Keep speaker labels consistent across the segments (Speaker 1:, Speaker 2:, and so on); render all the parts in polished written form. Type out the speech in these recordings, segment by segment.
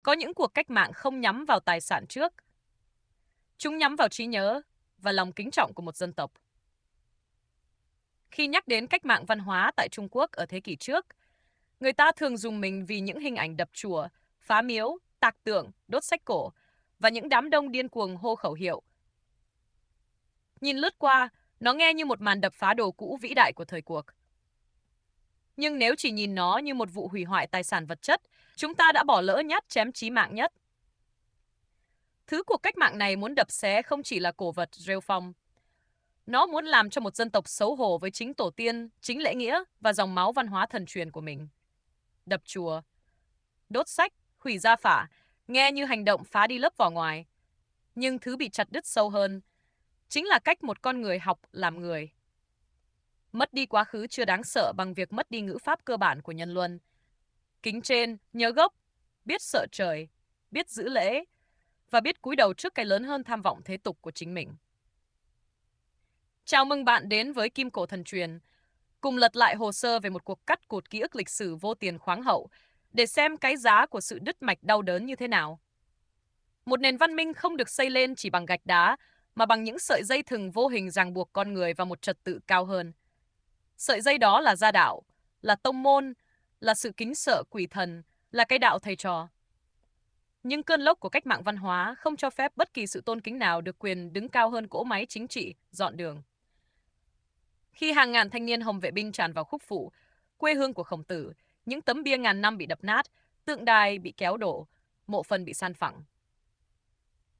Speaker 1: Có những cuộc cách mạng không nhắm vào tài sản trước. Chúng nhắm vào trí nhớ và lòng kính trọng của một dân tộc. Khi nhắc đến cách mạng văn hóa tại Trung Quốc ở thế kỷ trước, người ta thường dùng mình vì những hình ảnh đập chùa, phá miếu, tạc tượng, đốt sách cổ và những đám đông điên cuồng hô khẩu hiệu. Nhìn lướt qua, nó nghe như một màn đập phá đồ cũ vĩ đại của thời cuộc. Nhưng nếu chỉ nhìn nó như một vụ hủy hoại tài sản vật chất, chúng ta đã bỏ lỡ nhát chém chí mạng nhất. Thứ cuộc cách mạng này muốn đập xé không chỉ là cổ vật rêu phong. Nó muốn làm cho một dân tộc xấu hổ với chính tổ tiên, chính lễ nghĩa và dòng máu văn hóa thần truyền của mình. Đập chùa, đốt sách, hủy gia phả, nghe như hành động phá đi lớp vỏ ngoài. Nhưng thứ bị chặt đứt sâu hơn, chính là cách một con người học làm người. Mất đi quá khứ chưa đáng sợ bằng việc mất đi ngữ pháp cơ bản của nhân luân. Kính trên, nhớ gốc, biết sợ trời, biết giữ lễ và biết cúi đầu trước cái lớn hơn tham vọng thế tục của chính mình. Chào mừng bạn đến với Kim Cổ Thần Truyền, cùng lật lại hồ sơ về một cuộc cắt cụt ký ức lịch sử vô tiền khoáng hậu để xem cái giá của sự đứt mạch đau đớn như thế nào. Một nền văn minh không được xây lên chỉ bằng gạch đá, mà bằng những sợi dây thừng vô hình ràng buộc con người vào một trật tự cao hơn. Sợi dây đó là gia đạo, là tông môn, là sự kính sợ quỷ thần, là cái đạo thầy trò. Nhưng cơn lốc của cách mạng văn hóa không cho phép bất kỳ sự tôn kính nào được quyền đứng cao hơn cỗ máy chính trị, dọn đường. Khi hàng ngàn thanh niên Hồng Vệ binh tràn vào Khúc Phụ, quê hương của Khổng Tử, những tấm bia ngàn năm bị đập nát, tượng đài bị kéo đổ, mộ phần bị san phẳng.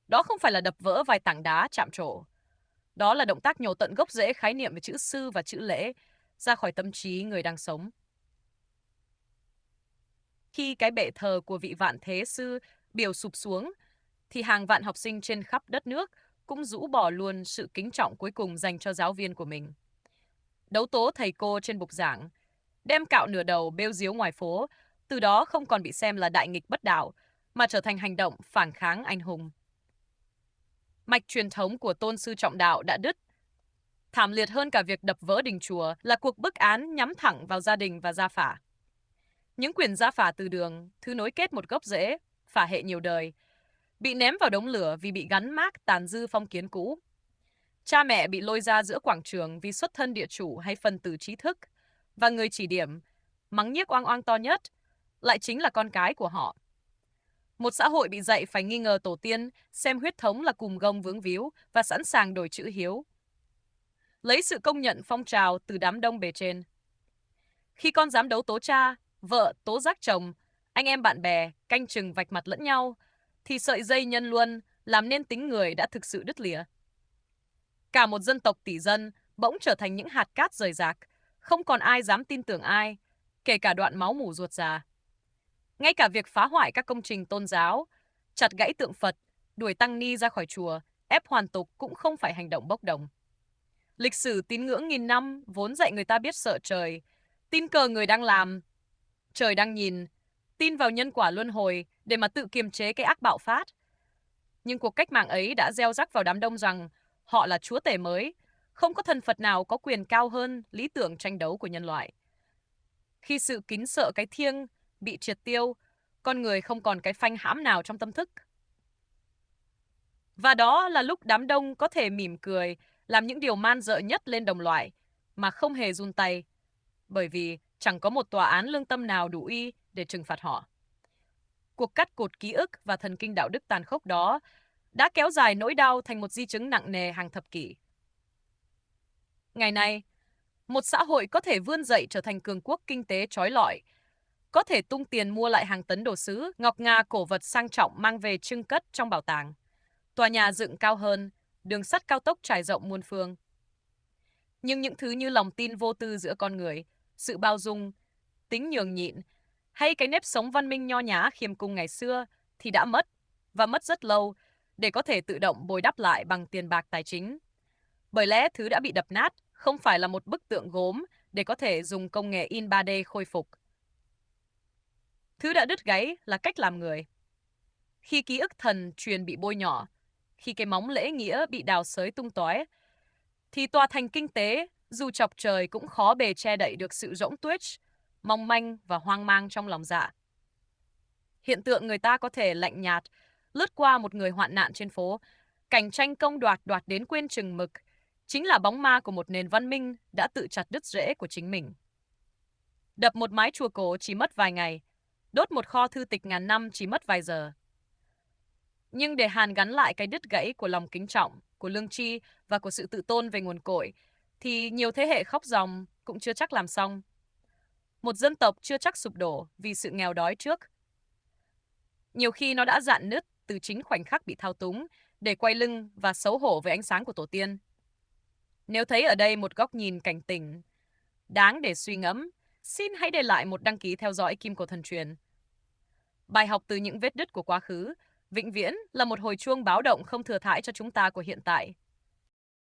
Speaker 1: Đó không phải là đập vỡ vài tảng đá chạm trổ. Đó là động tác nhổ tận gốc rễ khái niệm về chữ sư và chữ lễ ra khỏi tâm trí người đang sống. Khi cái bệ thờ của vị vạn thế sư biểu sụp xuống, thì hàng vạn học sinh trên khắp đất nước cũng rũ bỏ luôn sự kính trọng cuối cùng dành cho giáo viên của mình. Đấu tố thầy cô trên bục giảng, đem cạo nửa đầu bêu diếu ngoài phố, từ đó không còn bị xem là đại nghịch bất đạo, mà trở thành hành động phản kháng anh hùng. Mạch truyền thống của tôn sư trọng đạo đã đứt. Thảm liệt hơn cả việc đập vỡ đình chùa là cuộc bức án nhắm thẳng vào gia đình và gia phả. Những quyền gia phả từ đường, thứ nối kết một gốc rễ, phả hệ nhiều đời, bị ném vào đống lửa vì bị gắn mác tàn dư phong kiến cũ. Cha mẹ bị lôi ra giữa quảng trường vì xuất thân địa chủ hay phần tử trí thức, và người chỉ điểm, mắng nhiếc oang oang to nhất, lại chính là con cái của họ. Một xã hội bị dạy phải nghi ngờ tổ tiên, xem huyết thống là cùm gông vướng víu và sẵn sàng đổi chữ hiếu. Lấy sự công nhận phong trào từ đám đông bề trên. Khi con dám đấu tố cha, vợ tố giác chồng, anh em bạn bè canh chừng vạch mặt lẫn nhau, thì sợi dây nhân luân làm nên tính người đã thực sự đứt lìa. Cả một dân tộc tỷ dân bỗng trở thành những hạt cát rời rạc, không còn ai dám tin tưởng ai, kể cả đoạn máu mủ ruột già. Ngay cả việc phá hoại các công trình tôn giáo, chặt gãy tượng Phật, đuổi tăng ni ra khỏi chùa, ép hoàn tục cũng không phải hành động bốc đồng. Lịch sử tín ngưỡng nghìn năm vốn dạy người ta biết sợ trời, tin cờ người đang làm, trời đang nhìn, tin vào nhân quả luân hồi để mà tự kiềm chế cái ác bạo phát. Nhưng cuộc cách mạng ấy đã gieo rắc vào đám đông rằng họ là chúa tể mới, không có thần Phật nào có quyền cao hơn lý tưởng tranh đấu của nhân loại. Khi sự kính sợ cái thiêng bị triệt tiêu, con người không còn cái phanh hãm nào trong tâm thức. Và đó là lúc đám đông có thể mỉm cười, làm những điều man dợ nhất lên đồng loại, mà không hề run tay, bởi vì chẳng có một tòa án lương tâm nào đủ uy để trừng phạt họ. Cuộc cắt cụt ký ức và thần kinh đạo đức tàn khốc đó đã kéo dài nỗi đau thành một di chứng nặng nề hàng thập kỷ. Ngày nay, một xã hội có thể vươn dậy trở thành cường quốc kinh tế trói lọi, có thể tung tiền mua lại hàng tấn đồ sứ, ngọc ngà cổ vật sang trọng mang về trưng cất trong bảo tàng. Tòa nhà dựng cao hơn, đường sắt cao tốc trải rộng muôn phương. Nhưng những thứ như lòng tin vô tư giữa con người, sự bao dung, tính nhường nhịn, hay cái nếp sống văn minh nho nhã khiêm cung ngày xưa thì đã mất, và mất rất lâu, để có thể tự động bồi đắp lại bằng tiền bạc tài chính. Bởi lẽ thứ đã bị đập nát không phải là một bức tượng gốm để có thể dùng công nghệ in 3D khôi phục. Thứ đã đứt gáy là cách làm người. Khi ký ức thần truyền bị bôi nhọ, khi cái móng lễ nghĩa bị đào xới tung tóe, thì tòa thành kinh tế dù chọc trời cũng khó bề che đậy được sự rỗng tuếch, mong manh và hoang mang trong lòng dạ. Hiện tượng người ta có thể lạnh nhạt, lướt qua một người hoạn nạn trên phố, cảnh tranh công đoạt đến quên chừng mực, chính là bóng ma của một nền văn minh đã tự chặt đứt rễ của chính mình. Đập một mái chùa cổ chỉ mất vài ngày, đốt một kho thư tịch ngàn năm chỉ mất vài giờ. Nhưng để hàn gắn lại cái đứt gãy của lòng kính trọng, của lương tri và của sự tự tôn về nguồn cội, thì nhiều thế hệ khóc ròng cũng chưa chắc làm xong. Một dân tộc chưa chắc sụp đổ vì sự nghèo đói trước. Nhiều khi nó đã rạn nứt từ chính khoảnh khắc bị thao túng để quay lưng và xấu hổ với ánh sáng của tổ tiên. Nếu thấy ở đây một góc nhìn cảnh tỉnh, đáng để suy ngẫm, xin hãy để lại một đăng ký theo dõi Kim Cổ Thần Truyền. Bài học từ những vết đứt của quá khứ, vĩnh viễn là một hồi chuông báo động không thừa thãi cho chúng ta của hiện tại.